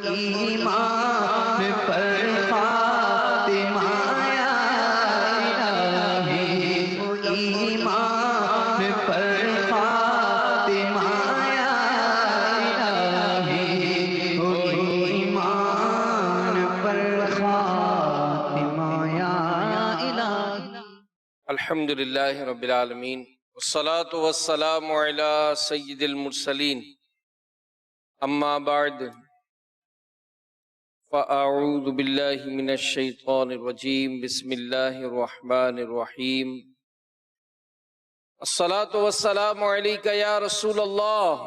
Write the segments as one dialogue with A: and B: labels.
A: ایمان پر خاتمہ یا الہی، ایمان پر خاتمہ یا الہی، ایمان پر خاتمہ یا الہی۔
B: الحمدللہ رب العالمین، والصلاة والسلام علی سید المرسلین، اما بعد فاعوذ باللہ من الشیطان الرجیم، بسم اللہ الرحمن الرحیم۔ الصلاة والسلام علیک یا رسول اللہ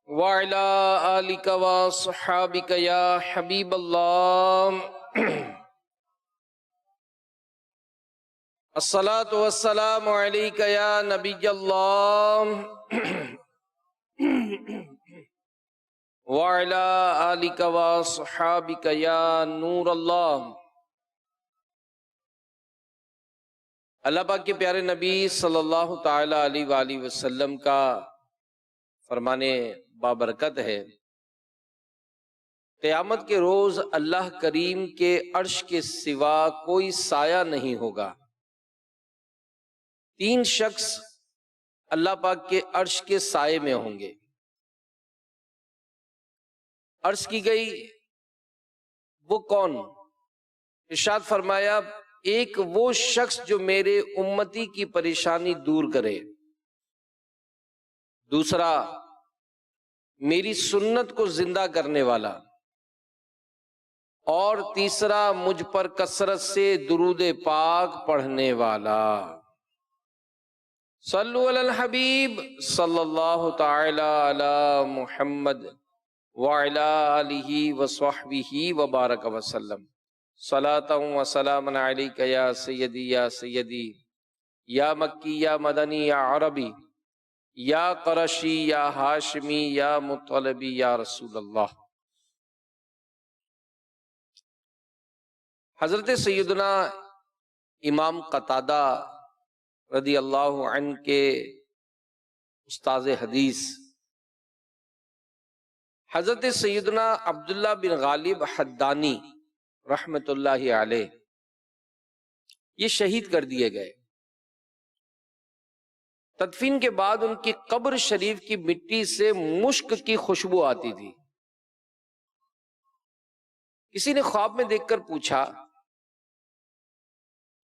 B: وعلی آلک وصحابک یا حبیب اللہ۔ الصلاة والسلام علیک یا نبی اللہ وعلی آلک وصحابک یا نور اللہ۔ اللہ پاک کے پیارے نبی صلی اللہ تعالی علیہ وآلہ وسلم کا فرمان بابرکت ہے، قیامت کے روز اللہ کریم کے عرش کے سوا کوئی سایہ نہیں ہوگا۔ تین شخص اللہ پاک کے عرش کے سائے میں ہوں گے۔ عرض کی گئی وہ کون؟ ارشاد فرمایا، ایک وہ شخص جو میرے امتی کی پریشانی دور کرے، دوسرا میری سنت کو زندہ کرنے والا، اور تیسرا مجھ پر کثرت سے درود پاک پڑھنے والا۔ صلو علی الحبیب صلی اللہ تعالی علی محمد وعلی آلہ وصحبہ وبارک وسلم۔ صلاۃ و سلام علیک یا سیدی یا سیدی، یا مکی یا مدنی یا عربی، یا قرشی یا ہاشمی یا مطلبی یا رسول اللہ۔ حضرت سیدنا امام قتادہ رضی اللہ عنہ کے استاذ حدیث حضرت سیدنا عبداللہ بن غالب حدانی رحمت اللہ علیہ یہ شہید کر دیے گئے۔ تدفین کے بعد ان کی قبر شریف کی مٹی سے مشک کی خوشبو آتی تھی۔ کسی نے خواب میں دیکھ کر پوچھا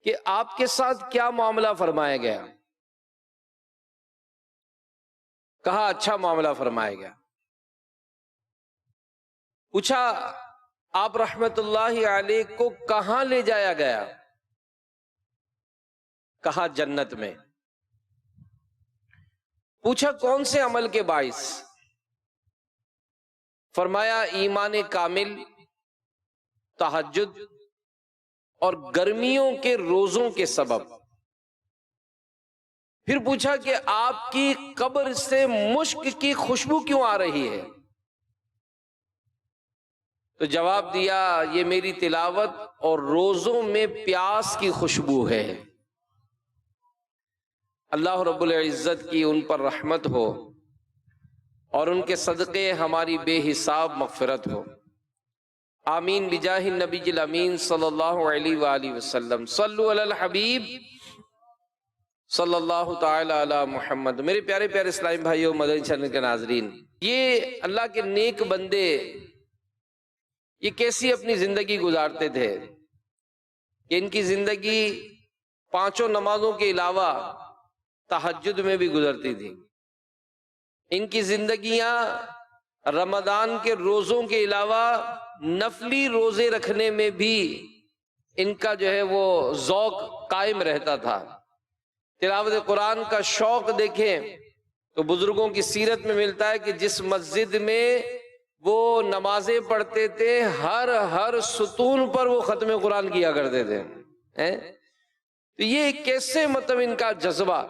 B: کہ آپ کے ساتھ کیا معاملہ فرمایا گیا؟ کہا اچھا معاملہ فرمایا گیا۔ پوچھا آپ رحمت اللہ علیہ کو کہاں لے جایا گیا؟ کہا جنت میں۔ پوچھا کون سے عمل کے باعث؟ فرمایا ایمان کامل، تہجد اور گرمیوں کے روزوں کے سبب۔ پھر پوچھا کہ آپ کی قبر سے مشک کی خوشبو کیوں آ رہی ہے؟ تو جواب دیا یہ میری تلاوت اور روزوں میں پیاس کی خوشبو ہے۔ اللہ رب العزت کی ان پر رحمت ہو اور ان کے صدقے ہماری بے حساب مغفرت ہو، آمین بجاہ النبی الامین صلی اللہ علیہ وآلہ وسلم۔ صلو علی الحبیب صلی اللہ تعالی علی محمد۔ میرے پیارے پیارے اسلامی بھائیوں، مدنی چینل کے ناظرین، یہ اللہ کے نیک بندے یہ کیسی اپنی زندگی گزارتے تھے کہ ان کی زندگی پانچوں نمازوں کے علاوہ تہجد میں بھی گزرتی تھی۔ ان کی زندگیاں رمضان کے روزوں کے علاوہ نفلی روزے رکھنے میں بھی ان کا جو ہے وہ ذوق قائم رہتا تھا۔ تلاوت قرآن کا شوق دیکھیں تو بزرگوں کی سیرت میں ملتا ہے کہ جس مسجد میں وہ نمازیں پڑھتے تھے ہر ستون پر وہ ختم قرآن کیا کرتے تھے۔ تو یہ کیسے مطلب ان کا جذبہ،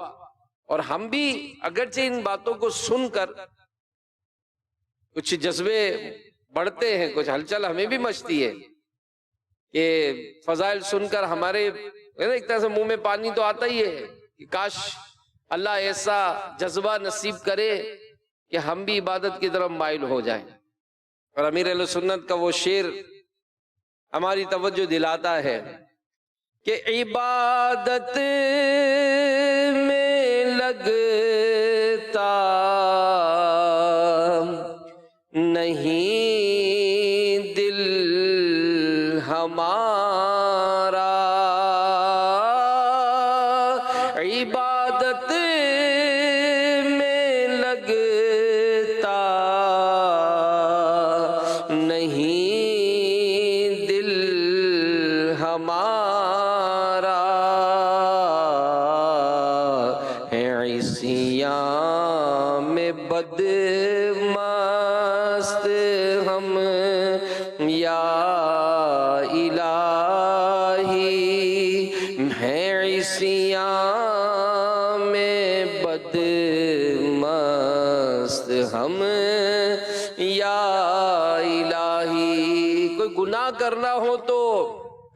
B: اور ہم بھی اگرچہ ان باتوں کو سن کر کچھ جذبے بڑھتے ہیں، کچھ ہلچل ہمیں بھی مچتی ہے کہ فضائل سن کر ہمارے ایک طرح سے منہ میں پانی تو آتا ہی ہے کہ کاش اللہ ایسا جذبہ نصیب کرے کہ ہم بھی عبادت کی طرف مائل ہو جائیں. اور امیر اہل سنت کا وہ شعر ہماری توجہ دلاتا ہے کہ عبادت میں لگتا نہیں دل ہمارا، عبادت میں لگتا نہیں دل ہمارا، ہے عصیان میں بدمست ہم یا الہی، ہے عصیان میں بدمست ہم یا الہی. کوئی گناہ کرنا ہو تو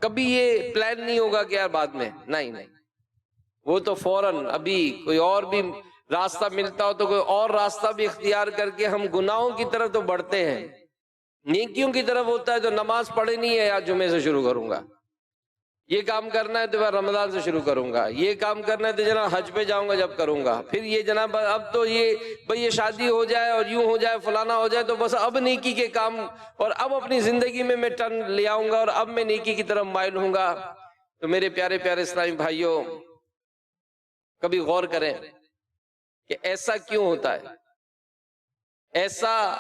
B: کبھی یہ پلان نہیں ہوگا کہ یار بعد میں، نہیں، وہ تو فوراً ابھی کوئی اور بھی راستہ ملتا ہو تو کوئی اور راستہ بھی اختیار کر کے ہم گناہوں کی طرف تو بڑھتے ہیں. نیکیوں کی طرف ہوتا ہے تو نماز پڑھے نہیں ہے یار جمعے سے شروع کروں گا، یہ کام کرنا ہے تو میں رمضان سے شروع کروں گا، یہ کام کرنا ہے تو جناب حج پہ جاؤں گا جب کروں گا، پھر یہ جناب اب تو یہ بھئی یہ شادی ہو جائے اور یوں ہو جائے فلانا ہو جائے تو بس اب نیکی کے کام، اور اب اپنی زندگی میں ٹرن لے آؤں گا اور اب میں نیکی کی طرف مائل ہوں گا. تو میرے پیارے پیارے اسلامی بھائیوں، کبھی غور کریں کہ ایسا کیوں ہوتا ہے. ایسا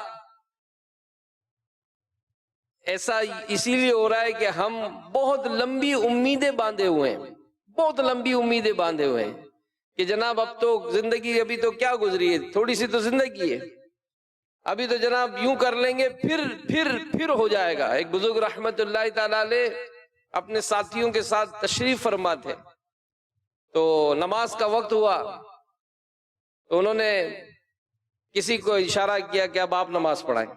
B: اسی لیے ہو رہا ہے کہ ہم بہت لمبی امیدیں باندھے ہوئے ہیں، بہت لمبی امیدیں باندھے ہوئے ہیں کہ جناب اب تو زندگی ابھی تو کیا گزری ہے، تھوڑی سی تو زندگی ہے، ابھی تو جناب یوں کر لیں گے پھر ہو جائے گا. ایک بزرگ رحمت اللہ تعالی علیہ اپنے ساتھیوں کے ساتھ تشریف فرما تھے، تو نماز کا وقت ہوا تو انہوں نے کسی کو اشارہ کیا کہ اب آپ نماز پڑھائیں.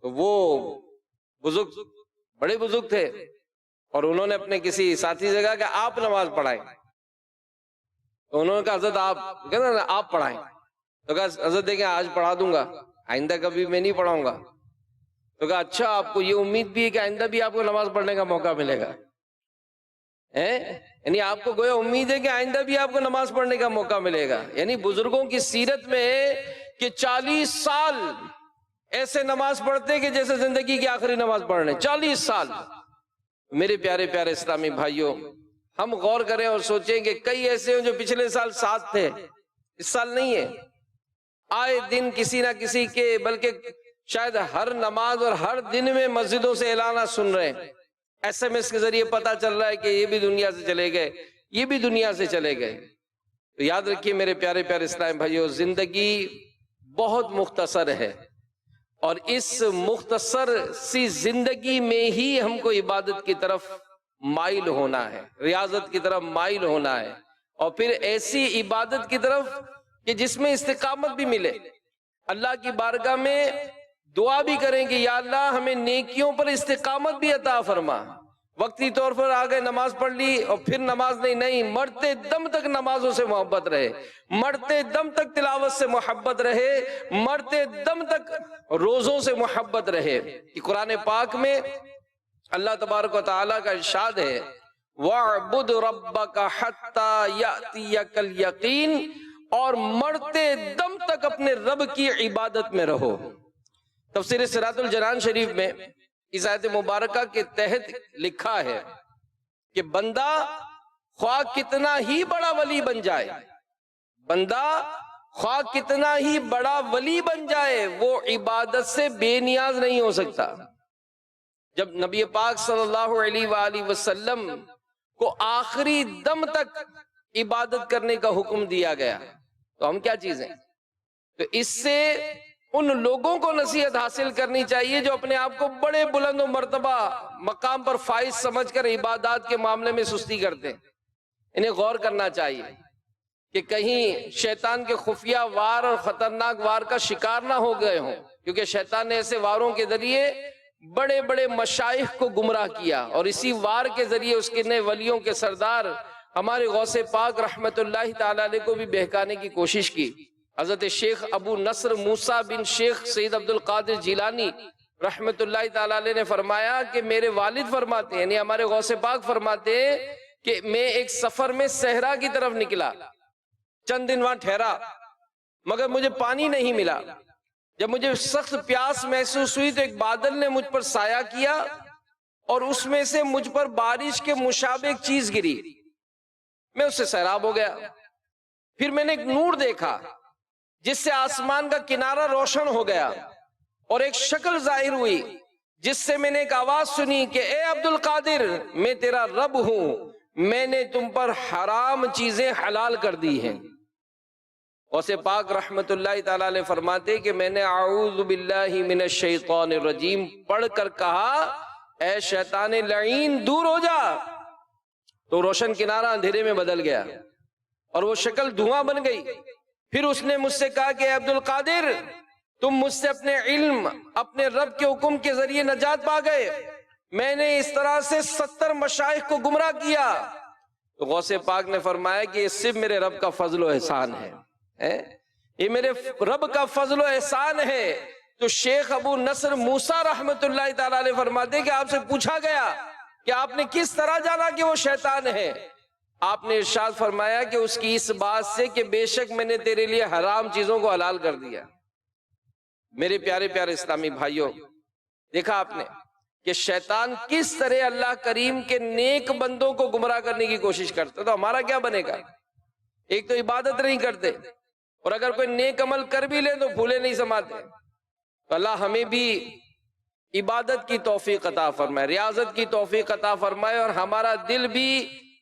B: تو وہ بزرگ بڑے بزرگ تھے اور انہوں نے اپنے کسی ساتھی سے کہا کہ آپ نماز پڑھائیں. تو انہوں نے کہا حضرت آپ پڑھائیں. تو کہا حضرت دیکھیں آج پڑھا دوں گا، آئندہ کبھی میں نہیں پڑھاؤں گا. تو کہا اچھا آپ کو یہ امید بھی ہے کہ آئندہ بھی آپ کو نماز پڑھنے کا موقع ملے گا، یعنی آپ کو گویا امید ہے کہ آئندہ بھی آپ کو نماز پڑھنے کا موقع ملے گا. یعنی بزرگوں کی سیرت میں ہے کہ 40 سال ایسے نماز پڑھتے کہ جیسے زندگی کی آخری نماز پڑھ رہے ہیں، 40 سال. میرے پیارے پیارے اسلامی بھائیوں، ہم غور کریں اور سوچیں کہ کئی ایسے ہیں جو پچھلے سال ساتھ تھے، اس سال نہیں ہے. آئے دن کسی نہ کسی کے، بلکہ شاید ہر نماز اور ہر دن میں مسجدوں سے اعلانات سن رہے ہیں، SMS کے ذریعے پتا چل رہا ہے کہ یہ بھی دنیا سے چلے گئے، یہ بھی دنیا سے چلے گئے. تو یاد رکھیے میرے پیارے پیارے اسلامی بھائیوں، زندگی بہت مختصر ہے اور اس مختصر سی زندگی میں ہی ہم کو عبادت کی طرف مائل ہونا ہے، ریاضت کی طرف مائل ہونا ہے، اور پھر ایسی عبادت کی طرف کہ جس میں استقامت بھی ملے. اللہ کی بارگاہ میں دعا بھی کریں کہ یا اللہ ہمیں نیکیوں پر استقامت بھی عطا فرما. وقتی طور پر آ گئے نماز پڑھ لی اور پھر نماز نہیں، مرتے دم تک نمازوں سے محبت رہے، مرتے دم تک تلاوت سے محبت رہے، مرتے دم تک روزوں سے محبت رہے. کہ قرآن پاک میں اللہ تبارک و تعالیٰ کا ارشاد ہے وَاعْبُدْ رَبَّكَ حَتَّى يَأْتِيَكَ الْيَقِينُ، اور مرتے دم تک اپنے رب کی عبادت میں رہو. تفسیر صراط الجنان شریف میں اس آیت مبارکہ کے تحت لکھا ہے کہ بندہ خواہ کتنا ہی بڑا ولی بن جائے، بندہ خواہ کتنا ہی بڑا ولی بن جائے، وہ عبادت سے بے نیاز نہیں ہو سکتا. جب نبی پاک صلی اللہ علیہ وآلہ وسلم کو آخری دم تک عبادت کرنے کا حکم دیا گیا تو ہم کیا چیزیں. تو اس سے ان لوگوں کو نصیحت حاصل کرنی چاہیے جو اپنے آپ کو بڑے بلند و مرتبہ مقام پر فائز سمجھ کر عبادات کے معاملے میں سستی کرتے ہیں. انہیں غور کرنا چاہیے کہ کہیں شیطان کے خفیہ وار اور خطرناک وار کا شکار نہ ہو گئے ہوں، کیونکہ شیطان نے ایسے واروں کے ذریعے بڑے بڑے مشائخ کو گمراہ کیا، اور اسی وار کے ذریعے اس کے نئے ولیوں کے سردار ہمارے غوث پاک رحمت اللہ تعالی علیہ کو بھی بہکانے کی کوشش کی. حضرت شیخ ابو نصر موسیٰ بن شیخ سید عبد القادر جیلانی رحمت اللہ تعالیٰ علیہ نے فرمایا کہ میرے والد فرماتے ہیں، یعنی ہمارے غوث پاک فرماتے ہیں کہ میں ایک سفر میں صحرا کی طرف نکلا، چند دن وہاں ٹھہرا، مگر مجھے پانی نہیں ملا۔ جب مجھے سخت پیاس محسوس ہوئی تو ایک بادل نے مجھ پر سایہ کیا اور اس میں سے مجھ پر بارش کے مشابہ ایک چیز گری، میں اس سے سیراب ہو گیا۔ پھر میں نے ایک نور دیکھا جس سے آسمان کا کنارہ روشن ہو گیا اور ایک شکل ظاہر ہوئی جس سے میں نے ایک آواز سنی کہ اے عبد القادر، میں تیرا رب ہوں، میں نے تم پر حرام چیزیں حلال کر دی ہیں۔ غوث پاک رحمت اللہ تعالیٰ علیہ فرماتے کہ میں نے اعوذ باللہ من الشیطان الرجیم پڑھ کر کہا اے شیطان لعین دور ہو جا، تو روشن کنارہ اندھیرے میں بدل گیا اور وہ شکل دھواں بن گئی۔ پھر اس نے مجھ سے کہا کہ اے عبد القادر، تم مجھ سے اپنے علم، اپنے رب کے حکم کے ذریعے نجات پا گئے، میں نے اس طرح سے 70 مشائخ کو گمراہ کیا۔ تو غوث پاک نے فرمایا کہ یہ صرف میرے رب کا فضل و احسان ہے، یہ میرے رب کا فضل و احسان ہے۔ تو شیخ ابو نصر موسیٰ رحمت اللہ تعالیٰ علیہ فرماتے کہ آپ سے پوچھا گیا کہ آپ نے کس طرح جانا کہ وہ شیطان ہے؟ آپ نے ارشاد فرمایا کہ اس کی اس بات سے کہ بے شک میں نے تیرے لیے حرام چیزوں کو حلال کر دیا۔ میرے پیارے پیارے اسلامی بھائیوں، دیکھا آپ نے کہ شیطان کس طرح اللہ کریم کے نیک بندوں کو گمراہ کرنے کی کوشش کرتا، تو ہمارا کیا بنے گا؟ ایک تو عبادت نہیں کرتے، اور اگر کوئی نیک عمل کر بھی لے تو پھولے نہیں سماتے۔ تو اللہ ہمیں بھی عبادت کی توفیق عطا فرمائے، ریاضت کی توفیق عطا فرمائے، اور ہمارا دل بھی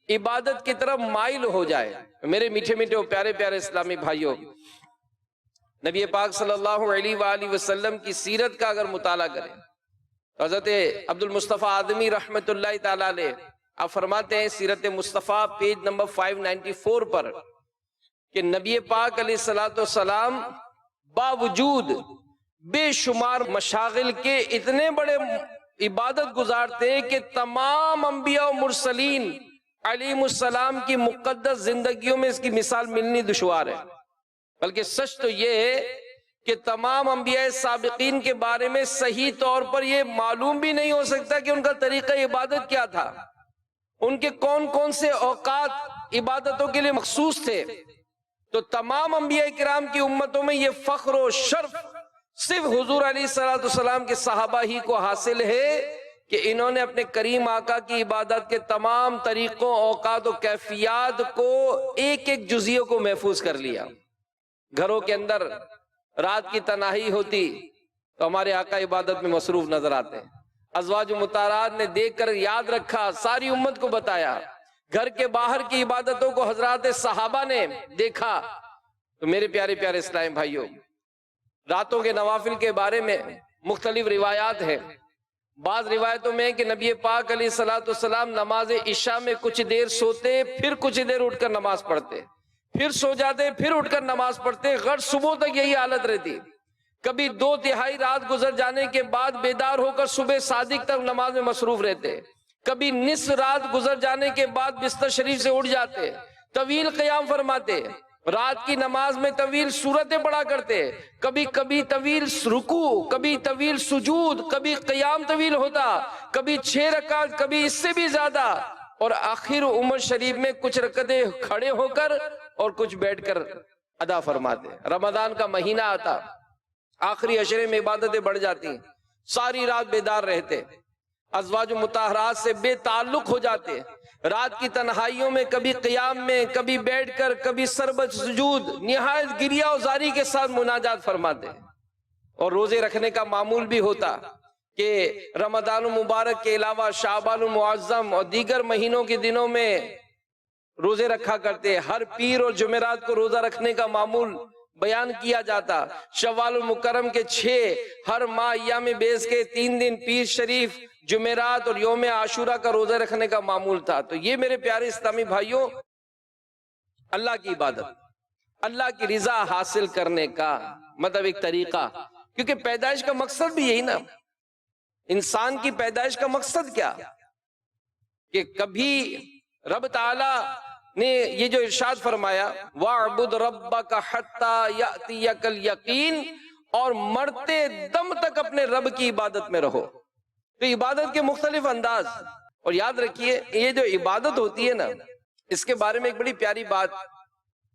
B: عبادت کی طرف مائل ہو جائے۔ میرے میٹھے میٹھے اور پیارے پیارے اسلامی بھائیوں، نبی پاک صلی اللہ علیہ وآلہ وسلم کی سیرت کا اگر مطالعہ کریں تو حضرت عبد المصطفیٰ آدمی رحمت اللہ تعالیٰ علیہ آپ فرماتے ہیں سیرت مصطفیٰ پیج نمبر 594 پر کہ نبی پاک علیہ السلام باوجود بے شمار مشاغل کے اتنے بڑے عبادت گزار تھے کہ تمام انبیاء و مرسلین علیہ السلام کی مقدس زندگیوں میں اس کی مثال ملنی دشوار ہے۔ بلکہ سچ تو یہ ہے کہ تمام انبیاء سابقین کے بارے میں صحیح طور پر یہ معلوم بھی نہیں ہو سکتا کہ ان کا طریقہ عبادت کیا تھا، ان کے کون کون سے اوقات عبادتوں کے لیے مخصوص تھے۔ تو تمام انبیاء کرام کی امتوں میں یہ فخر و شرف صرف حضور علیہ السلام کے صحابہ ہی کو حاصل ہے کہ انہوں نے اپنے کریم آقا کی عبادت کے تمام طریقوں، اوقات و کیفیات کو ایک ایک جزیوں کو محفوظ کر لیا۔ گھروں کے اندر رات کی تنہائی ہوتی تو ہمارے آقا عبادت میں مصروف نظر آتے ہیں، ازواج مطہرات نے دیکھ کر یاد رکھا، ساری امت کو بتایا۔ گھر کے باہر کی عبادتوں کو حضرات صحابہ نے دیکھا۔ تو میرے پیارے پیارے اسلامی بھائیوں، راتوں کے نوافل کے بارے میں مختلف روایات ہیں۔ بعض روایتوں میں کہ نبی پاک علیہ السلام نماز عشاء میں کچھ دیر سوتے، پھر کچھ دیر اٹھ کر نماز پڑھتے، پھر سو جاتے، پھر اٹھ کر نماز پڑھتے، غد صبح تک یہی حالت رہتی۔ کبھی 2/3 رات گزر جانے کے بعد بیدار ہو کر صبح صادق تک نماز میں مصروف رہتے، کبھی نصف رات گزر جانے کے بعد بستر شریف سے اٹھ جاتے، طویل قیام فرماتے، رات کی نماز میں طویل سورتیں پڑھا کرتے، کبھی طویل رکوع، کبھی طویل سجود، کبھی قیام طویل ہوتا، کبھی 6 رکعت، کبھی اس سے بھی زیادہ، اور آخر عمر شریف میں کچھ رکعتیں کھڑے ہو کر اور کچھ بیٹھ کر ادا فرماتے۔ رمضان کا مہینہ آتا، آخری عشرے میں عبادتیں بڑھ جاتی، ساری رات بیدار رہتے، ازواج مطہرات سے بے تعلق ہو جاتے، رات کی تنہائیوں میں کبھی قیام میں، کبھی بیٹھ کر، کبھی سربت سجود، نہایت گریہ و زاری کے ساتھ مناجات فرماتے۔ اور روزے رکھنے کا معمول بھی ہوتا کہ رمضان المبارک کے علاوہ شعبان المعظم اور دیگر مہینوں کے دنوں میں روزے رکھا کرتے۔ ہر پیر اور جمعرات کو روزہ رکھنے کا معمول بیان کیا جاتا۔ شوال المکرم کے 6، ہر ماہ ایام بیس کے 3 دن پیر شریف، جمعرات اور یوم عاشورہ کا روزہ رکھنے کا معمول تھا۔ تو یہ میرے پیارے اسلامی بھائیوں اللہ کی عبادت، اللہ کی رضا حاصل کرنے کا مطلب ایک طریقہ، کیونکہ پیدائش کا مقصد بھی یہی نا، انسان کی پیدائش کا مقصد کیا کہ کبھی رب تعالی نے یہ جو ارشاد فرمایا وَاعْبُدْ رَبَّكَ حَتَّى يَأْتِيَكَ الْيَقِينُ، اور مرتے دم تک اپنے رب کی عبادت میں رہو۔ تو عبادت کے مختلف انداز، اور یاد رکھیے یہ جو عبادت ہوتی ہے نا، اس کے بارے میں ایک بڑی پیاری بات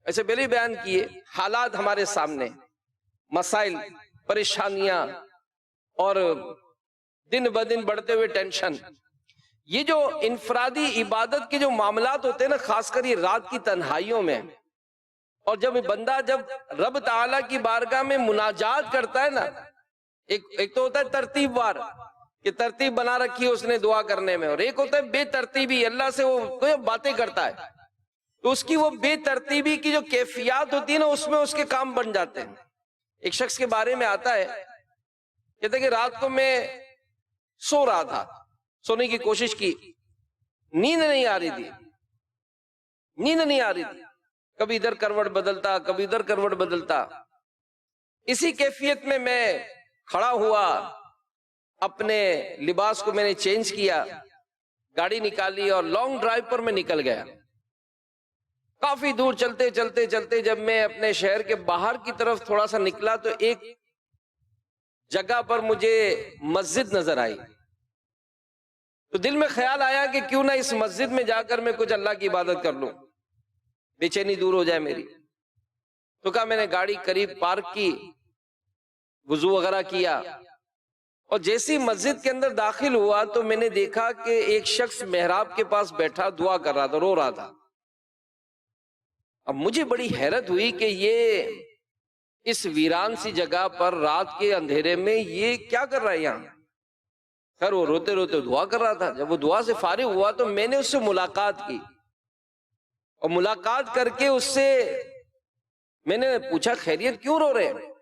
B: ایسے پہلے بیان کیے، حالات ہمارے سامنے، مسائل، پریشانیاں اور دن بدن بڑھتے ہوئے ٹینشن، یہ جو انفرادی عبادت کے جو معاملات ہوتے ہیں نا، خاص کر یہ رات کی تنہائیوں میں، اور جب بندہ جب رب تعالیٰ کی بارگاہ میں مناجات کرتا ہے نا، ایک تو ہوتا ہے ترتیب وار کہ ترتیب بنا رکھی ہے اس نے دعا کرنے میں، اور ایک ہوتا ہے بے ترتیبی، اللہ سے وہ کوئی باتیں کرتا ہے، تو اس کی وہ بے ترتیبی کی جو کیفیات ہوتی ہے نا، اس میں اس کے کام بن جاتے ہیں۔ ایک شخص کے بارے میں آتا ہے، کہتے ہیں کہ رات کو میں سو رہا تھا، سونے کی کوشش کی، نیند نہیں آ رہی تھی، کبھی ادھر کروٹ بدلتا، کبھی ادھر کروٹ بدلتا۔ اسی کیفیت میں کھڑا ہوا، اپنے لباس کو میں نے چینج کیا، گاڑی نکالی اور لانگ ڈرائیو پر میں نکل گیا۔ کافی دور چلتے جب میں اپنے شہر کے باہر کی طرف تھوڑا سا نکلا تو ایک جگہ پر مجھے مسجد نظر آئی، تو دل میں خیال آیا کہ کیوں نہ اس مسجد میں جا کر میں کچھ اللہ کی عبادت کر لوں، بے چینی دور ہو جائے میری۔ تو کہا میں نے گاڑی قریب پارک کی، وضو وغیرہ کیا، اور جیسی مسجد کے اندر داخل ہوا تو میں نے دیکھا کہ ایک شخص محراب کے پاس بیٹھا دعا کر رہا تھا، رو رہا تھا۔ اب مجھے بڑی حیرت ہوئی کہ یہ اس ویران سی جگہ پر رات کے اندھیرے میں یہ کیا کر رہا ہے یہاں؟ خیر وہ روتے روتے دعا کر رہا تھا۔ جب وہ دعا سے فارغ ہوا تو میں نے اس سے ملاقات کی، اور ملاقات کر کے اس سے میں نے پوچھا خیریت کیوں رو رہے ہیں؟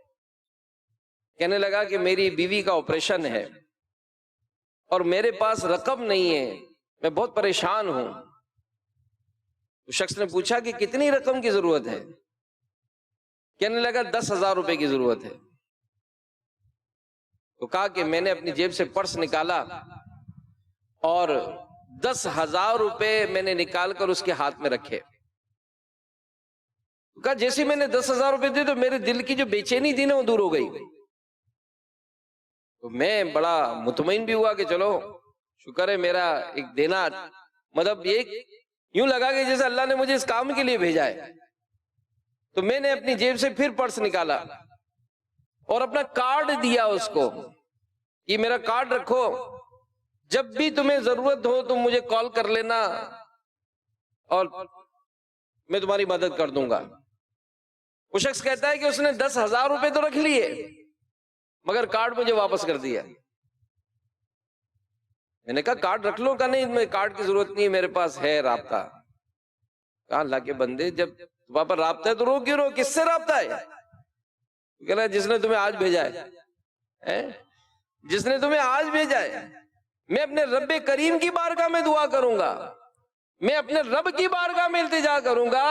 B: کہنے لگا کہ میری بیوی کا آپریشن ہے اور میرے پاس رقم نہیں ہے، میں بہت پریشان ہوں۔ اس شخص نے پوچھا کہ کتنی رقم کی ضرورت ہے؟ کہنے لگا 10,000 روپے کی ضرورت ہے۔ تو کہا کہ میں نے اپنی جیب سے پرس نکالا اور 10,000 روپے میں نے نکال کر اس کے ہاتھ میں رکھے۔ کہا جیسے میں نے 10,000 روپے دیے تو میرے دل کی جو بے چینی تھی نا وہ دور ہو گئی۔ تو میں بڑا مطمئن بھی ہوا کہ چلو شکر ہے میرا ایک دینا، مطلب یہ یوں لگا کہ جیسے اللہ نے مجھے اس کام کے لیے بھیجا ہے۔ تو میں نے اپنی جیب سے پھر پرس نکالا اور اپنا کارڈ دیا اس کو، یہ میرا کارڈ رکھو، جب بھی تمہیں ضرورت ہو تم مجھے کال کر لینا اور میں تمہاری مدد کر دوں گا۔ وہ شخص کہتا ہے کہ اس نے 10,000 روپے تو رکھ لیے مگر کارڈ مجھے واپس کر دیا۔ میں نے کہا کارڈ رکھ لو، کہ نہیں میں کارڈ کی ضرورت نہیں ہے، میرے پاس ہے رابطہ۔ کہا اللہ کے بندے جب وہاں پر رابطہ ہے تو رو کیوں رو؟ کس سے رابطہ ہے؟ کہہ رہا ہے جس نے تمہیں آج بھیجا ہے، جس نے تمہیں آج بھیجا ہے۔ میں اپنے رب کریم کی بارگاہ میں دعا کروں گا، میں اپنے رب کی بارگاہ میں التجا کروں گا،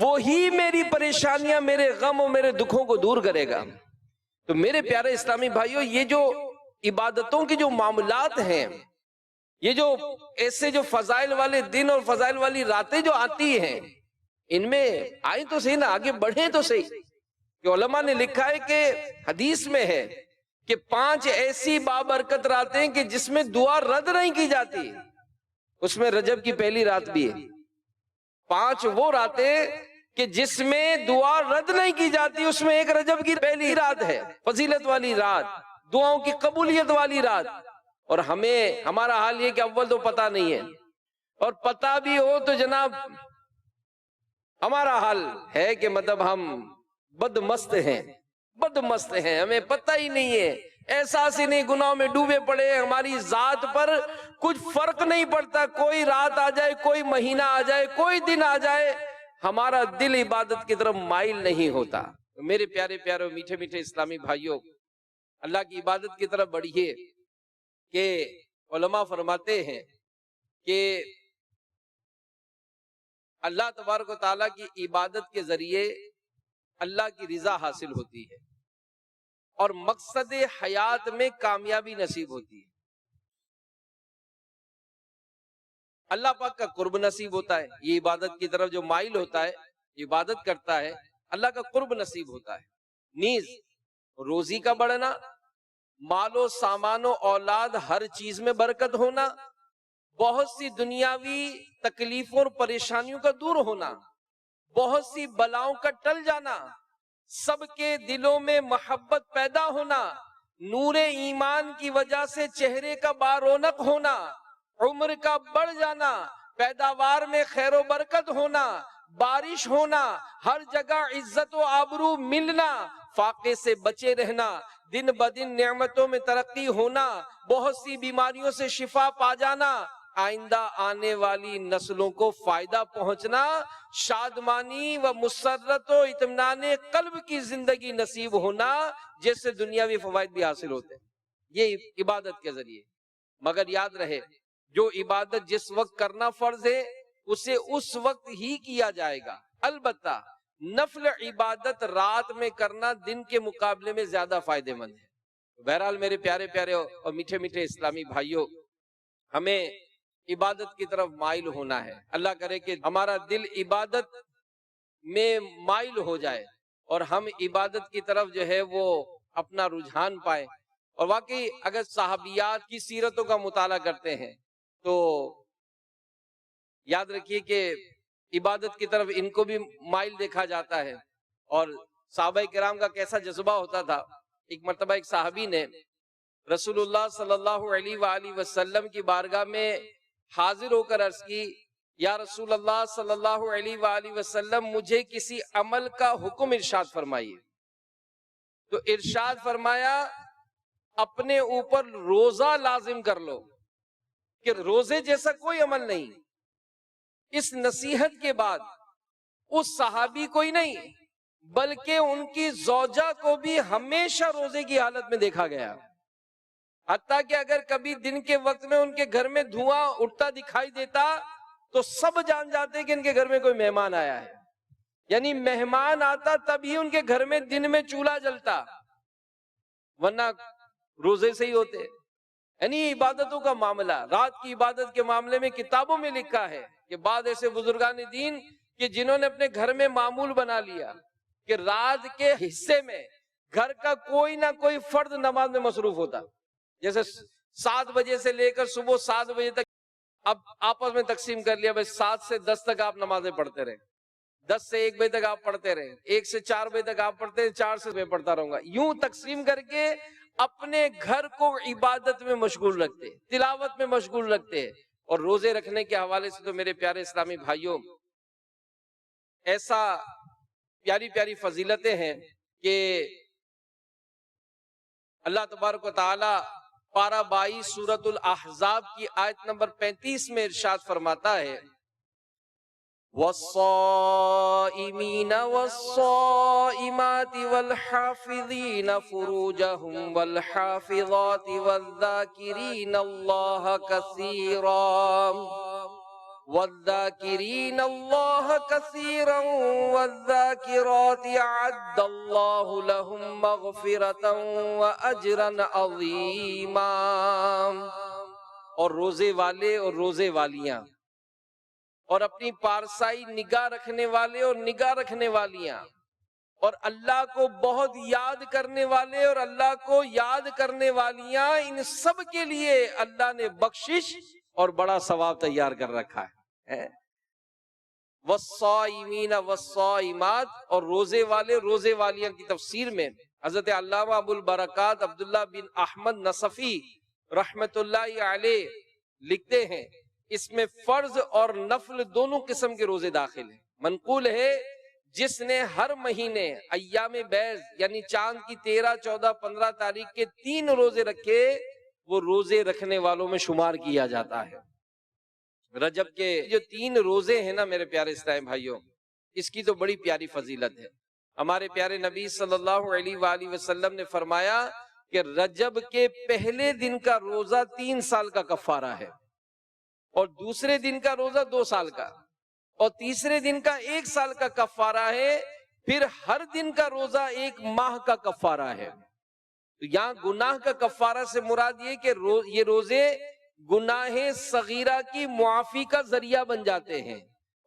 B: وہی میری پریشانیاں، میرے غم اور میرے دکھوں کو دور کرے گا۔ تو میرے پیارے اسلامی بھائیوں، یہ جو عبادتوں کے جو معاملات ہیں، یہ جو ایسے جو فضائل والے دن اور فضائل والی راتیں جو آتی ہیں، ان میں آئیں تو صحیح نا، آگے بڑھیں تو صحیح۔ کہ علماء نے لکھا ہے کہ حدیث میں ہے کہ 5 ایسی بابرکت راتیں کہ جس میں دعا رد نہیں کی جاتی، اس میں رجب کی پہلی رات بھی ہے۔ 5 وہ راتیں کہ جس میں دعا رد نہیں کی جاتی، اس میں ایک رجب کی پہلی رات ہے، فضیلت والی رات، دعاؤں کی قبولیت والی رات۔ اور ہمیں ہمارا حال یہ کہ اول تو پتہ نہیں ہے، اور پتہ بھی ہو تو جناب ہمارا حال ہے کہ مطلب ہم بدمست ہیں، ہمیں پتہ ہی نہیں ہے، احساس ہی نہیں، گناہوں میں ڈوبے پڑے، ہماری ذات پر کچھ فرق نہیں پڑتا، کوئی رات آ جائے، کوئی مہینہ آ جائے، کوئی دن آ جائے، ہمارا دل عبادت کی طرف مائل نہیں ہوتا۔ میرے پیارے پیارے میٹھے میٹھے اسلامی بھائیوں، اللہ کی عبادت کی طرف بڑھیے کہ علماء فرماتے ہیں کہ اللہ تبارک و تعالیٰ کی عبادت کے ذریعے اللہ کی رضا حاصل ہوتی ہے اور مقصد حیات میں کامیابی نصیب ہوتی ہے۔ اللہ پاک کا قرب نصیب ہوتا ہے. یہ عبادت کی طرف جو مائل ہوتا ہے، عبادت کرتا ہے، اللہ کا قرب نصیب ہوتا ہے. نیز روزی کا بڑھنا، مال و سامان و اولاد ہر چیز میں برکت ہونا، بہت سی دنیاوی تکلیفوں اور پریشانیوں کا دور ہونا، بہت سی بلاؤں کا ٹل جانا، سب کے دلوں میں محبت پیدا ہونا، نور ایمان کی وجہ سے چہرے کا بارونق ہونا، عمر کا بڑھ جانا، پیداوار میں خیر و برکت ہونا، بارش ہونا، ہر جگہ عزت و آبرو ملنا، فاقے سے بچے رہنا، دن بدن نعمتوں میں ترقی ہونا، بہت سی بیماریوں سے شفا پا جانا، آئندہ آنے والی نسلوں کو فائدہ پہنچنا، شادمانی و مسرت و اطمینان قلب کی زندگی نصیب ہونا، جیسے دنیاوی فوائد بھی حاصل ہوتے ہیں یہ عبادت کے ذریعے. مگر یاد رہے، جو عبادت جس وقت کرنا فرض ہے اسے اس وقت ہی کیا جائے گا. البتہ نفل عبادت رات میں کرنا دن کے مقابلے میں زیادہ فائدہ مند ہے. بہرحال میرے پیارے پیارے اور میٹھے میٹھے اسلامی بھائیوں، ہمیں عبادت کی طرف مائل ہونا ہے. اللہ کرے کہ ہمارا دل عبادت میں مائل ہو جائے اور ہم عبادت کی طرف جو ہے وہ اپنا رجحان پائیں. اور واقعی اگر صحابیات کی سیرتوں کا مطالعہ کرتے ہیں تو یاد رکھیے کہ عبادت کی طرف ان کو بھی مائل دیکھا جاتا ہے. اور صحابہ کرام کا کیسا جذبہ ہوتا تھا. ایک مرتبہ ایک صحابی نے رسول اللہ صلی اللہ علیہ وآلہ وسلم کی بارگاہ میں حاضر ہو کر عرض کی، یا رسول اللہ صلی اللہ علیہ وآلہ وسلم، مجھے کسی عمل کا حکم ارشاد فرمائیے. تو ارشاد فرمایا، اپنے اوپر روزہ لازم کر لو، کہ روزے جیسا کوئی عمل نہیں. اس نصیحت کے بعد اس صحابی کو ہی نہیں بلکہ ان کی زوجہ کو بھی ہمیشہ روزے کی حالت میں دیکھا گیا. حتیٰ کہ اگر کبھی دن کے وقت میں ان کے گھر میں دھواں اٹھتا دکھائی دیتا تو سب جان جاتے کہ ان کے گھر میں کوئی مہمان آیا ہے. یعنی مہمان آتا تبھی ان کے گھر میں دن میں چولہا جلتا، ورنہ روزے سے ہی ہوتے. یعنی عبادتوں کا معاملہ، رات کی عبادت کے معاملے میں کتابوں میں لکھا ہے کہ بعض ایسے بزرگان دین کہ جنہوں نے اپنے گھر میں معمول بنا لیا کہ رات کے حصے میں گھر کا کوئی نہ کوئی فرد نماز میں مصروف ہوتا. جیسے 7 بجے سے لے کر صبح 7 بجے تک اب آپس میں تقسیم کر لیا، بھائی 7 سے 10 تک آپ نمازیں پڑھتے رہے، 10 سے 1 بجے تک آپ پڑھتے رہے، 1 سے 4 بجے تک آپ پڑھتے رہے، 4 سے میں پڑھتا رہوں گا. یوں تقسیم کر کے اپنے گھر کو عبادت میں مشغول رکھتے، تلاوت میں مشغول رکھتے. اور روزے رکھنے کے حوالے سے تو میرے پیارے اسلامی بھائیوں ایسا پیاری پیاری فضیلتیں ہیں کہ اللہ تبارک و تعالی پارہ 22 سورۃ الاحزاب کی آیت نمبر 35 میں ارشاد فرماتا ہے، والصائمین والصائمات والحافظین فروجہم والحافظات والذاکرین اللہ کثیرا والذاکرات اعد اللہ لہم مغفرتا واجرا عظیما. اور روزے والے اور روزے والیاں، اور اپنی پارسائی نگاہ رکھنے والے اور نگاہ رکھنے والیاں، اور اللہ کو بہت یاد کرنے والے اور اللہ کو یاد کرنے والیاں، ان سب کے لیے اللہ نے بخشش اور بڑا ثواب تیار کر رکھا ہے. والصائمین والصائمات، اور روزے والے روزے والیاں کی تفسیر میں حضرت علامہ ابو البرکات عبداللہ بن احمد نصفی رحمت اللہ علیہ لکھتے ہیں، اس میں فرض اور نفل دونوں قسم کے روزے داخل ہیں. منقول ہے جس نے ہر مہینے ایام بیض یعنی چاند کی 13، 14، 15 تاریخ کے 3 روزے رکھے، وہ روزے رکھنے والوں میں شمار کیا جاتا ہے. رجب کے جو 3 روزے ہیں نا میرے پیارے اسلام بھائیوں، اس کی تو بڑی پیاری فضیلت ہے. ہمارے پیارے نبی صلی اللہ علیہ وآلہ وسلم نے فرمایا کہ رجب کے پہلے دن کا روزہ 3 سال کا کفارہ ہے، اور دوسرے دن کا روزہ 2 سال کا، اور تیسرے دن کا 1 سال کا کفارہ ہے. پھر ہر دن کا روزہ 1 ماہ کا کفارہ ہے. تو یہاں گناہ کا کفارہ سے مراد یہ کہ یہ روزے گناہ صغیرہ کی معافی کا ذریعہ بن جاتے ہیں۔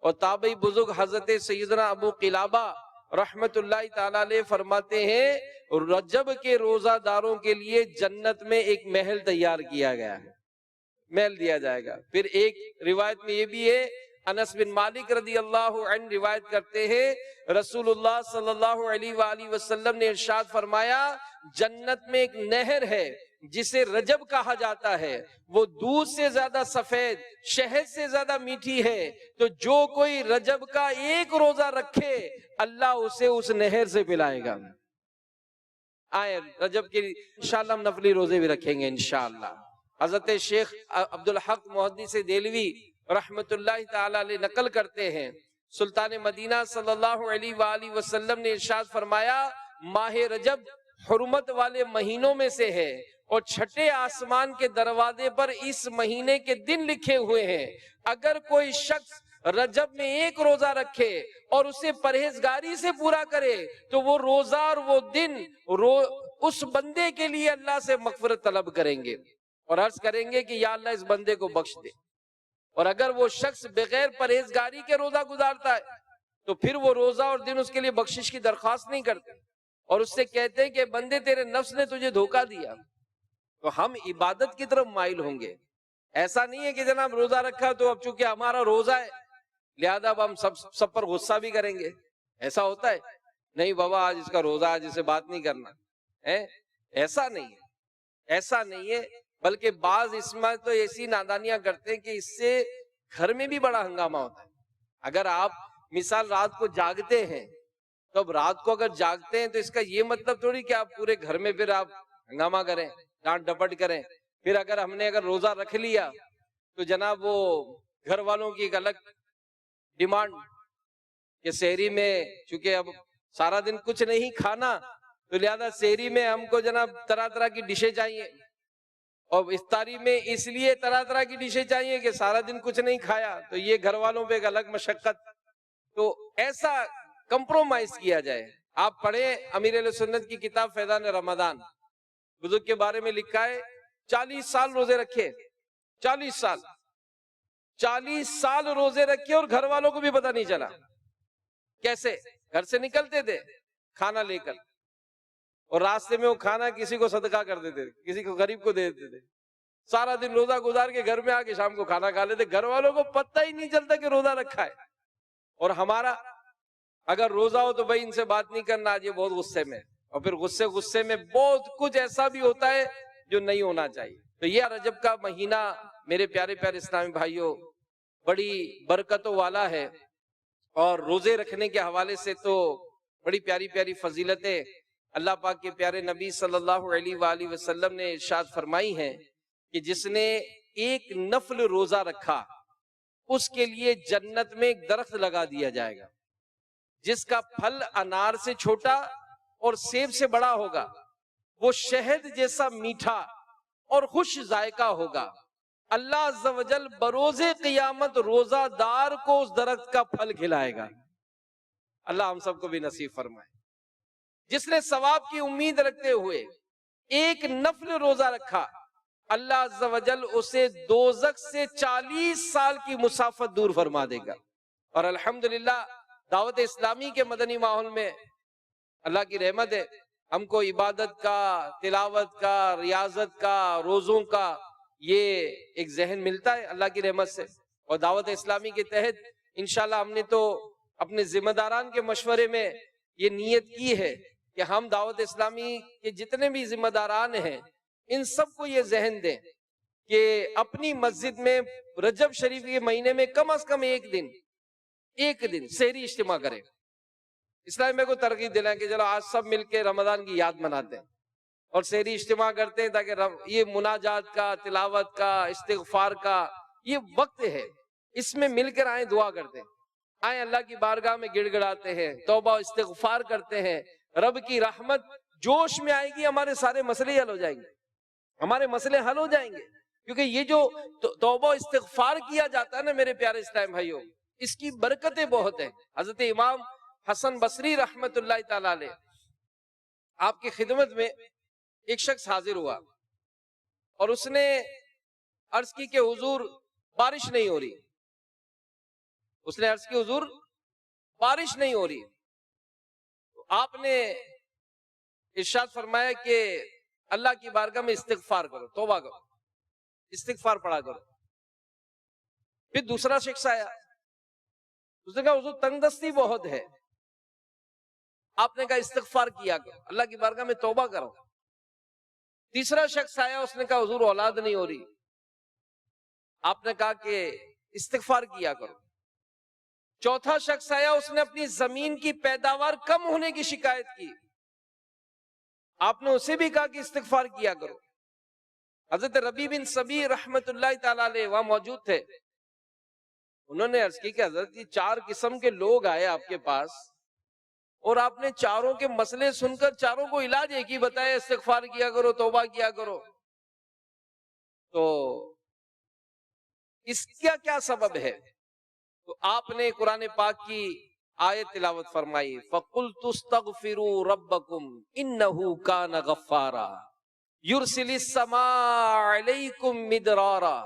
B: اور تابعی بزرگ حضرت سیدنا ابو قلابہ رحمت اللہ تعالیٰ علیہ فرماتے ہیں رجب کے روزہ داروں کے لیے جنت میں ایک محل تیار کیا گیا ہے، محل دیا جائے گا۔ پھر ایک روایت میں یہ بھی ہے، انس بن مالک رضی اللہ عنہ روایت کرتے ہیں رسول اللہ صلی اللہ علیہ وآلہ وسلم نے ارشاد فرمایا جنت میں ایک نہر ہے جسے رجب کہا جاتا ہے، وہ دودھ سے زیادہ سفید، شہد سے زیادہ میٹھی ہے، تو جو کوئی رجب کا ایک روزہ رکھے اللہ اسے اس نہر سے پلائے گا۔ آئے رجب کے انشاءاللہ ہم نفلی روزے بھی رکھیں گے انشاءاللہ۔ حضرت شیخ عبدالحق محدث دہلوی رحمت اللہ تعالی علیہ نقل کرتے ہیں سلطان مدینہ صلی اللہ علیہ وآلہ وسلم نے ارشاد فرمایا ماہ رجب حرمت والے مہینوں میں سے ہے اور چھٹے آسمان کے دروازے پر اس مہینے کے دن لکھے ہوئے ہیں، اگر کوئی شخص رجب میں ایک روزہ رکھے اور اسے پرہیزگاری سے پورا کرے تو وہ روزہ اور وہ دن اس بندے کے لیے اللہ سے مغفرت طلب کریں گے اور عرض کریں گے کہ یا اللہ اس بندے کو بخش دے۔ اور اگر وہ شخص بغیر پرہیزگاری کے روزہ گزارتا ہے تو پھر وہ روزہ اور دن اس کے لیے بخشش کی درخواست نہیں کرتے اور اس سے کہتے ہیں کہ بندے تیرے نفس نے تجھے دھوکہ دیا۔ تو ہم عبادت کی طرف مائل ہوں گے، ایسا نہیں ہے کہ جناب روزہ رکھا تو اب چونکہ ہمارا روزہ ہے لہذا اب ہم سب پر غصہ بھی کریں گے، ایسا ہوتا ہے؟ نہیں بابا آج اس کا روزہ، آج اسے بات نہیں کرنا ہے، ایسا نہیں ہے، ایسا نہیں ہے۔ بلکہ بعض اس میں تو ایسی نادانیاں کرتے ہیں کہ اس سے گھر میں بھی بڑا ہنگامہ ہوتا ہے۔ اگر آپ مثال رات کو جاگتے ہیں تو اب رات کو اگر جاگتے ہیں تو اس کا یہ مطلب تھوڑی کہ آپ پورے گھر میں پھر آپ ہنگامہ کریں، ڈانٹ ڈپٹ کریں۔ پھر اگر ہم نے اگر روزہ رکھ لیا تو جناب وہ گھر والوں کی ایک الگ ڈیمانڈ کہ سحری میں چونکہ اب سارا دن کچھ نہیں کھانا تو لہذا سحری میں ہم کو جناب طرح طرح کی ڈشیں چاہیے، اور افطاری میں اس لیے طرح طرح کی ڈشیں چاہیے کہ سارا دن کچھ نہیں کھایا، تو یہ گھر والوں پہ ایک الگ مشقت۔ تو ایسا کمپرومائز کیا جائے۔ آپ پڑھیں امیر اہل سنت کی کتاب فیضان رمضان، بزرگ کے بارے میں لکھا ہے 40 سال روزے رکھے، 40 سال روزے رکھے اور گھر والوں کو بھی پتہ نہیں چلا۔ کیسے؟ گھر سے نکلتے تھے کھانا لے کر اور راستے میں وہ کھانا کسی کو صدقہ کر دیتے تھے، کسی کو غریب کو دے دیتے تھے، سارا دن روزہ گزار کے گھر میں آ کے شام کو کھانا کھا لیتے، گھر والوں کو پتہ ہی نہیں چلتا کہ روزہ رکھا ہے۔ اور ہمارا اگر روزہ ہو تو بھائی ان سے بات نہیں کرنا، آج یہ بہت غصے میں، اور پھر غصے میں بہت کچھ ایسا بھی ہوتا ہے جو نہیں ہونا چاہیے۔ تو یہ رجب کا مہینہ میرے پیارے پیارے اسلامی بھائیوں بڑی برکتوں والا ہے، اور روزے رکھنے کے حوالے سے تو بڑی پیاری پیاری فضیلتیں اللہ پاک کے پیارے نبی صلی اللہ علیہ وآلہ وسلم نے ارشاد فرمائی ہیں کہ جس نے ایک نفل روزہ رکھا اس کے لیے جنت میں ایک درخت لگا دیا جائے گا جس کا پھل انار سے چھوٹا اور سیب سے بڑا ہوگا، وہ شہد جیسا میٹھا اور خوش ذائقہ ہوگا۔ اللہ عز و جل بروز قیامت روزہ دار کو اس درخت کا پھل کھلائے گا۔ اللہ ہم سب کو بھی نصیب فرمائے۔ جس نے ثواب کی امید رکھتے ہوئے ایک نفل روزہ رکھا اللہ عز و جل اسے دوزخ سے 40 سال کی مسافت دور فرما دے گا۔ اور الحمدللہ دعوت اسلامی کے مدنی ماحول میں اللہ کی رحمت ہے، ہم کو عبادت کا، تلاوت کا، ریاضت کا، روزوں کا یہ ایک ذہن ملتا ہے اللہ کی رحمت سے۔ اور دعوت اسلامی کے تحت انشاءاللہ ہم نے تو اپنے ذمہ داران کے مشورے میں یہ نیت کی ہے کہ ہم دعوت اسلامی کے جتنے بھی ذمہ داران ہیں ان سب کو یہ ذہن دیں کہ اپنی مسجد میں رجب شریف کے مہینے میں کم از کم ایک دن سحری اجتماع کریں۔ اسلام میں کو ترغیب دلائیں کہ چلو آج سب مل کے رمضان کی یاد مناتے ہیں اور سحری اجتماع کرتے ہیں تاکہ یہ مناجات کا، تلاوت کا، استغفار کا یہ وقت ہے، اس میں مل کر آئیں، دعا کرتے ہیں، آئیں اللہ کی بارگاہ میں گڑ گڑاتے ہیں، توبہ استغفار کرتے ہیں، رب کی رحمت جوش میں آئے گی، ہمارے سارے مسئلے حل ہو جائیں گے، ہمارے مسئلے حل ہو جائیں گے۔ کیونکہ یہ جو توبہ استغفار کیا جاتا ہے نا میرے پیارے اسلام بھائیوں، اس کی برکتیں بہت ہیں۔ حضرت امام حسن بصری رحمت اللہ تعالی علیہ آپ کی خدمت میں ایک شخص حاضر ہوا اور اس نے عرض کی کہ حضور بارش نہیں ہو رہی. اس نے عرض کی حضور بارش نہیں ہو رہی. تو آپ نے ارشاد فرمایا کہ اللہ کی بارگاہ میں استغفار کرو، توبہ کرو، استغفار پڑھا کرو. پھر دوسرا شخص آیا، اس نے کہا حضور تنگ دستی بہت ہے. آپ نے کہا استغفار کیا کرو، اللہ کی بارگاہ میں توبہ کرو. تیسرا شخص آیا، اس نے کہا حضور اولاد نہیں ہو رہی. آپ نے کہا کہ استغفار کیا کرو. چوتھا شخص آیا، اس نے اپنی زمین کی پیداوار کم ہونے کی شکایت کی. آپ نے اسے بھی کہا کہ استغفار کیا کرو. حضرت ربیع بن سبی رحمت اللہ تعالی علیہ وہاں موجود تھے. انہوں نے عرض کی کہ حضرت یہ 4 قسم کے لوگ آئے آپ کے پاس اور آپ نے چاروں کے مسئلے سن کر چاروں کو علاج ایک ہی بتایا، استغفار کیا کرو، توبہ کیا کرو. تو اس کا کیا سبب ہے؟ تو آپ نے قرآن پاک کی آیت تلاوت فرمائی، فَقُلْتُ اسْتَغْفِرُوا رَبَّكُمْ إِنَّهُ كَانَ غَفَّارًا يُرْسِلِ السَّمَاءَ عَلَيْكُمْ مِدْرَارًا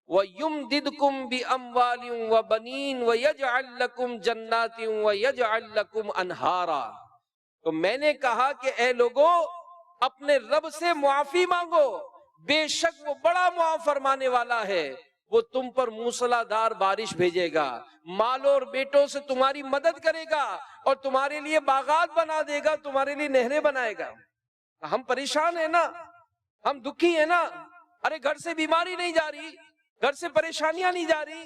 B: وَيُمْدِدْكُمْ بِأَمْوَالٍ وَبَنِينَ وَيَجْعَلْ لَكُمْ جَنَّاتٍ وَيَجْعَلْ لَكُمْ أَنْهَارًا. تو میں نے کہا کہ اے لوگو اپنے رب سے معافی مانگو، بے شک وہ بڑا معاف فرمانے والا ہے. وہ تم پر موسلا دار بارش بھیجے گا، مالوں اور بیٹوں سے تمہاری مدد کرے گا اور تمہارے لیے باغات بنا دے گا، تمہارے لیے نہریں بنائے گا. ہم پریشان ہیں نا، ہم دکھی ہیں نا. ارے گھر سے بیماری نہیں جا رہی، گھر سے پریشانیاں نہیں جا رہی،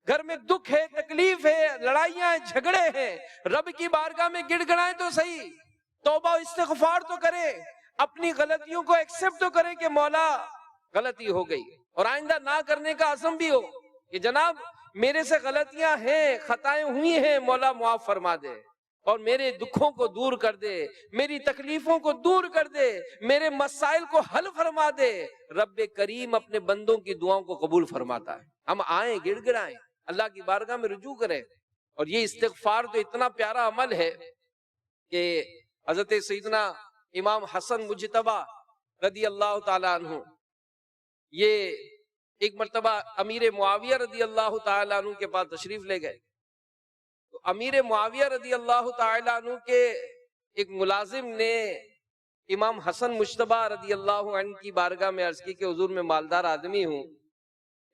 B: گھر میں دکھ ہے، تکلیف ہے، لڑائیاں ہیں، جھگڑے ہیں. رب کی بارگاہ میں گڑ گڑائیں تو صحیح، توبہ استغفار تو کرے، اپنی غلطیوں کو ایکسپٹ تو کرے کہ مولا غلطی ہو گئی اور آئندہ نہ کرنے کا عزم بھی ہو کہ جناب میرے سے غلطیاں ہیں، خطائیں ہوئی ہیں، مولا معاف فرما دے اور میرے دکھوں کو دور کر دے، میری تکلیفوں کو دور کر دے، میرے مسائل کو حل فرما دے. رب کریم اپنے بندوں کی دعاؤں کو قبول فرماتا ہے. ہم آئیں، گڑ گڑائیں، اللہ کی بارگاہ میں رجوع کریں. اور یہ استغفار تو اتنا پیارا عمل ہے کہ حضرت سیدنا امام حسن مجتبی رضی اللہ تعالیٰ عنہ یہ ایک مرتبہ امیر معاویہ رضی اللہ تعالیٰ عنہ کے پاس تشریف لے گئے. تو امیر معاویہ رضی اللہ تعالیٰ عنہ کے ایک ملازم نے امام حسن مجتبی رضی اللہ عنہ کی بارگاہ میں عرض کی کہ حضور میں مالدار آدمی ہوں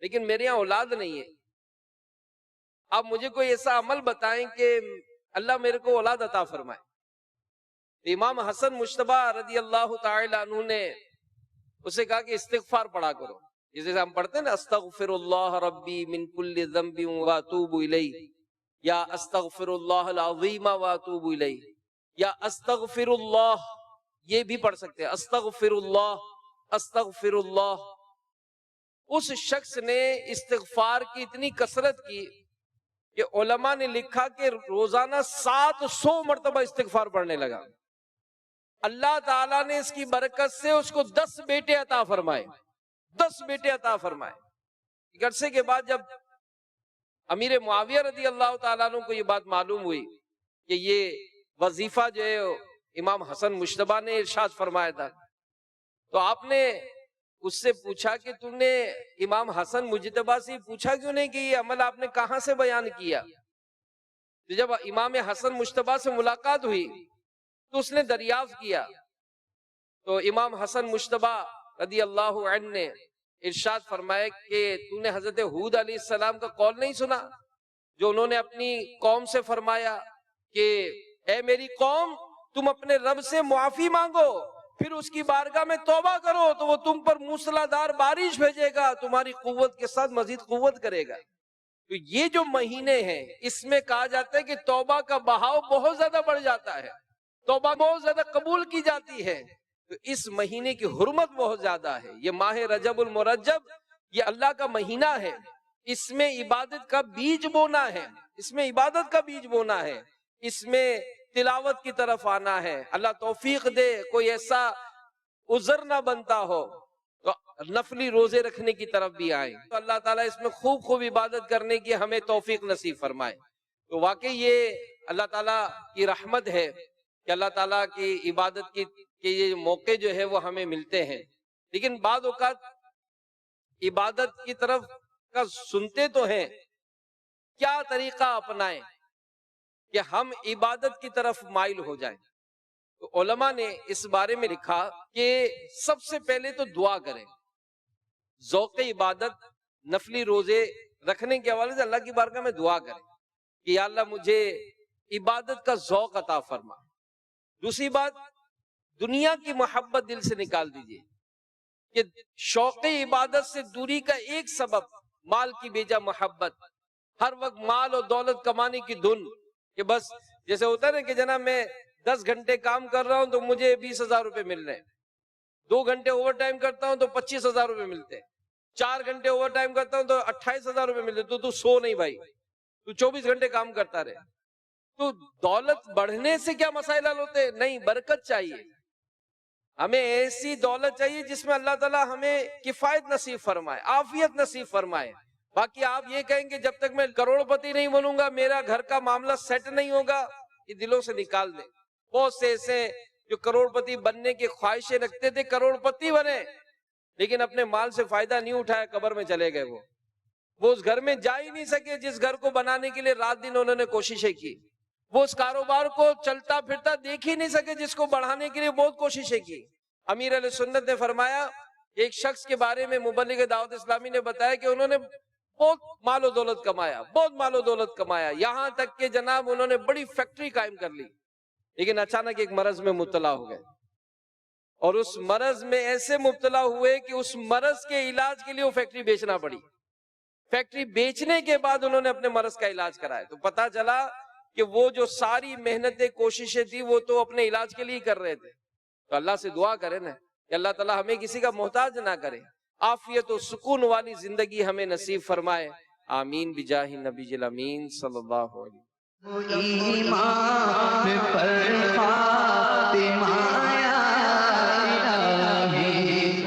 B: لیکن میرے یہاں اولاد نہیں ہے، آپ مجھے کوئی ایسا عمل بتائیں کہ اللہ میرے کو اولاد عطا فرمائے. امام حسن مجتبی رضی اللہ تعالیٰ عنہ نے اسے کہا کہ استغفار پڑھا کرو. جسے ہم پڑھتے ہیں نا، استغفر اللہ ربی من کل ذنب واتوب الیہ، یا استغفر اللہ العظیم واتوب الیہ، یا استغفر اللہ، یہ بھی پڑھ سکتے ہیں استغفر اللہ استغفر اللہ. اس شخص نے استغفار کی اتنی کثرت کی کہ علماء نے لکھا کہ روزانہ 700 مرتبہ استغفار پڑھنے لگا. اللہ تعالیٰ نے اس کی برکت سے اس کو 10 بیٹے عطا فرمائے، 10 بیٹے عطا فرمائے. ایک عرصے کے بعد جب امیر معاویہ رضی اللہ تعالیٰ عنہ کو یہ بات معلوم ہوئی کہ یہ وظیفہ جو ہے امام حسن مجتبی نے ارشاد فرمایا تھا، تو آپ نے اس سے پوچھا کہ تم نے امام حسن مجتبی سے پوچھا کیوں نہیں کہ یہ عمل آپ نے کہاں سے بیان کیا؟ تو جب امام حسن مجتبی سے ملاقات ہوئی تو اس نے دریافت کیا، تو امام حسن مجتبی رضی اللہ عنہ نے ارشاد فرمایا کہ تو نے حضرت ہود علیہ السلام کا قول نہیں سنا جو انہوں نے اپنی قوم سے فرمایا کہ اے میری قوم تم اپنے رب سے معافی مانگو، پھر اس کی بارگاہ میں توبہ کرو تو وہ تم پر موسلا دار بارش بھیجے گا، تمہاری قوت کے ساتھ مزید قوت کرے گا. تو یہ جو مہینے ہیں اس میں کہا جاتا ہے کہ توبہ کا بہاؤ بہت زیادہ بڑھ جاتا ہے، توبہ بہت زیادہ قبول کی جاتی ہے. تو اس مہینے کی حرمت بہت زیادہ ہے. یہ ماہ رجب المرجب یہ اللہ کا مہینہ ہے، اس میں عبادت کا بیج بونا ہے، اس میں عبادت کا بیج بونا ہے، اس میں تلاوت کی طرف آنا ہے. اللہ توفیق دے کوئی ایسا عذر نہ بنتا ہو تو نفلی روزے رکھنے کی طرف بھی آئیں. تو اللہ تعالیٰ اس میں خوب خوب عبادت کرنے کی ہمیں توفیق نصیب فرمائے. تو واقعی یہ اللہ تعالیٰ کی رحمت ہے کہ اللہ تعالیٰ کی عبادت کے یہ موقع جو ہے وہ ہمیں ملتے ہیں. لیکن بعض اوقات عبادت کی طرف کا سنتے تو ہیں، کیا طریقہ اپنائیں کہ ہم عبادت کی طرف مائل ہو جائیں؟ تو علماء نے اس بارے میں لکھا کہ سب سے پہلے تو دعا کریں، ذوق عبادت نفلی روزے رکھنے کے حوالے سے اللہ کی بارگاہ میں دعا کریں کہ یا اللہ مجھے عبادت کا ذوق عطا فرما۔ دوسری بات، دنیا کی محبت دل سے نکال دیجئے کہ شوق عبادت سے دوری کا ایک سبب مال کی بیجا محبت، ہر وقت مال اور دولت کمانے کی دھن، کہ بس جیسے ہوتا ہے نا کہ جناب میں 10 گھنٹے کام کر رہا ہوں تو مجھے 20,000 روپے مل رہے ہیں، 2 گھنٹے اوور ٹائم کرتا ہوں تو 25,000 روپے ملتے ہیں، 4 گھنٹے اوور ٹائم کرتا ہوں تو 28,000 روپے ملتے ہیں، تو سو نہیں بھائی، تو 24 گھنٹے کام کرتا رہے۔ تو دولت بڑھنے سے کیا مسائل حل ہوتے؟ نہیں، برکت چاہیے، ہمیں ایسی دولت چاہیے جس میں اللہ تعالیٰ ہمیں کفایت نصیب فرمائے، عافیت نصیب فرمائے۔ باقی آپ یہ کہیں کہ جب تک میں کروڑ پتی نہیں بنوں گا میرا گھر کا معاملہ سیٹ نہیں ہوگا، یہ دلوں سے نکال دیں۔ بہت سے ایسے جو کروڑ پتی بننے کی خواہشیں رکھتے تھے، کروڑ پتی بنے لیکن اپنے مال سے فائدہ نہیں اٹھایا، قبر میں چلے گئے۔ وہ اس گھر میں جا ہی نہیں سکے جس گھر کو بنانے کے لیے رات دن انہوں نے کوششیں کی، وہ اس کاروبار کو چلتا پھرتا دیکھ ہی نہیں سکے جس کو بڑھانے کے لیے بہت کوششیں کی۔ امیر علیہ سنت نے فرمایا، ایک شخص کے بارے میں مبلغ دعوت اسلامی نے بتایا کہ انہوں نے بہت مال و دولت کمایا، بہت مال و دولت کمایا، یہاں تک کہ جناب انہوں نے بڑی فیکٹری قائم کر لی، لیکن اچانک ایک مرض میں مبتلا ہو گئے، اور اس مرض میں ایسے مبتلا ہوئے کہ اس مرض کے علاج کے لیے وہ فیکٹری بیچنا پڑی۔ فیکٹری بیچنے کے بعد انہوں نے اپنے مرض کا علاج کرایا، تو پتا چلا کہ وہ جو ساری محنتیں کوششیں تھی وہ تو اپنے علاج کے لیے کر رہے تھے۔ تو اللہ سے دعا کریں نا کہ اللہ تعالیٰ ہمیں کسی کا محتاج نہ کرے، عافیت و سکون والی زندگی ہمیں نصیب فرمائے، آمین بجاہ النبی الامین صلی اللہ علیہ وسلم۔
A: ایمان پر خاتمہ یا الہی،